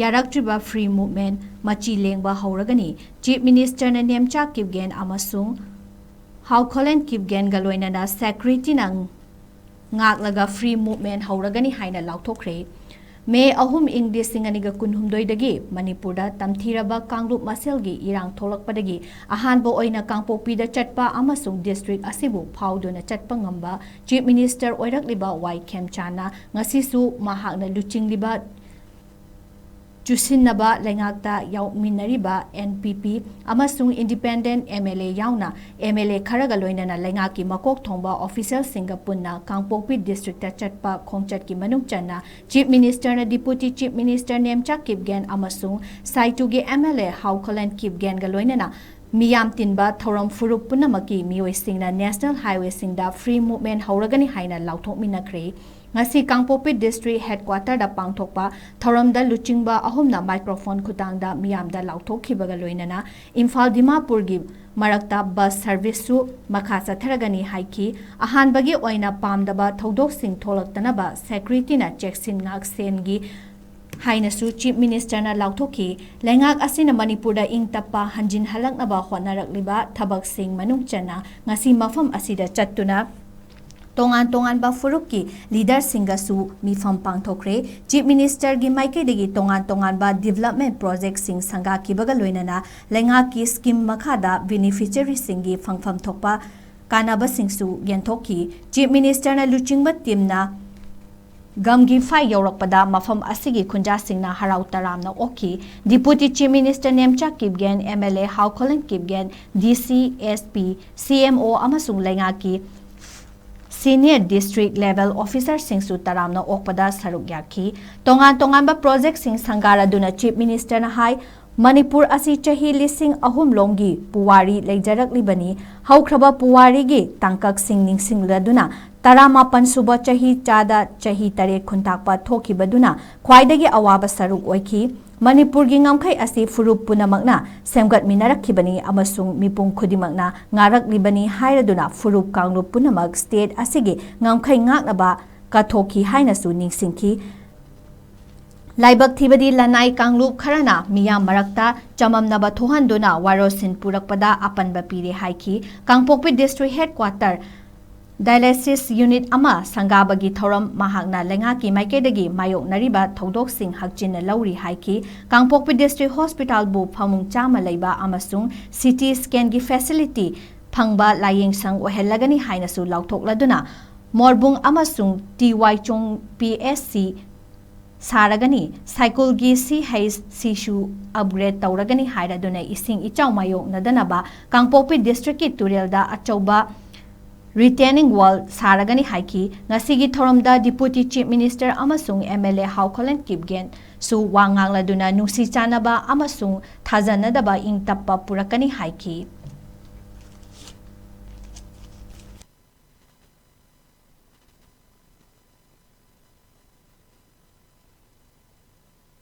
Yaraktriba Free Movement Machi Lengba Houragani Chief Minister na Nemcha Kipgen amasung Haukolen Kipgen galoinana Secretary nang ngaglaga Free Movement Houragani haina lauthokre May ahum ing disinganiga kunhumdoidagi Manipurda tamthiraba Kangrup Maselgi irang tholakpadagi ahanbo oina Kangpokpida chatpa amasung district asibu phauduna chatpa ngamba Chief Minister Yaraktriba Y Khemchana ngasisu mahakna luchingliba Chusinnaba Lengakta Yauminariba NPP amasung Independent MLA yauna MLA kharaga loinana Lengaki makok thongba official Singapunna Kangpokpi district chatpa khongchat ki manung channa Chief Minister na Deputy Chief Minister Nemcha Kipgen amasung Saitugi MLA Haukolen Kipgen ga loinana Miyam tinba thoram furup punamaki mioi singna National Highway singda Free Movement Houragani haina lauthok minakre ngasi Kangpokpi District Headquarter da pangthokpa thoramda luchingba ahumna microphone khutangda miyamda lauthokhibaga loinana Imphal Dimapur gi marakta bus service su makha chatharagani haiki ahanbagi oina pamdaba thodok sing tholaktanaba security na cheksin ngak sen gi hainasu Chief Minister na lauthokhi lengak asina Manipurda ingtappa hanjin halaknaba honarakliba thabak sing manung chana ngasi mafam asida chattuna tongan ba furuki leader singasu mifam pangthokre Chief Minister gi maikei tongan ba development project sing sanga kibaga loinana lengaki scheme makhada beneficiary singi phangpham thokpa kanaba singsu genthokhi Chief Minister na luchingba timna Gamgi Fai Yorakpada Mafam Asigi Kunja Singna Harau Taramna Oki, Deputy Chief Minister Nemcha Kipgen, MLA Haukolen Kipgen, DC, SP, CMO Amasung Lengaki, Senior District Level Officer Singsu Taramna Okpada Sarugyaki, tongan ba project sing Sangara Duna Chief Minister na Hai, Manipur asi chahi lising ahum longi puwari leijarak libani haukraba puwari gi tangkak sing ningsing laduna taramapan suba chahi chada chahi tare khuntakpa thoki baduna khwaidagi awaba saruk oiki Manipur gi ngamkhai asi furup punamakna semgat minarakibani amasung mipung khudimakna ngarak libani hairaduna furup kangrup punamak state asigi ngamkhai ngaknaba kathoki hainasu ningsingki Laibak thibadi lanai Kangrup kharana miyam marakta chamamnaba thohanduna warosin purakpada apanba pire haiki Kangpokpi District Headquarter Dialysis Unit ama sangabagi thoram mahakna lengaki maikedagi mayok nariba thodok sing hakchin lauri haiki Kangpokpi District Hospital bu phamung chama leiba amasung CT scan gi facility phangba layeng sang ohelagani hainasu lauthokladuna morbung amasung TY chong PSC Saragani, cycle gi CHC upgrade tauragani hairaduna ising ichaw mayok na danaba Kangpokpi District ki Turelda achauba retaining wall saragani haiki ngasigi thoramda Deputy Chief Minister amasung MLA Haukolen Kipgen su wangangladuna nungsi chanaba amasung thajanadaba ingtappa purakani haiki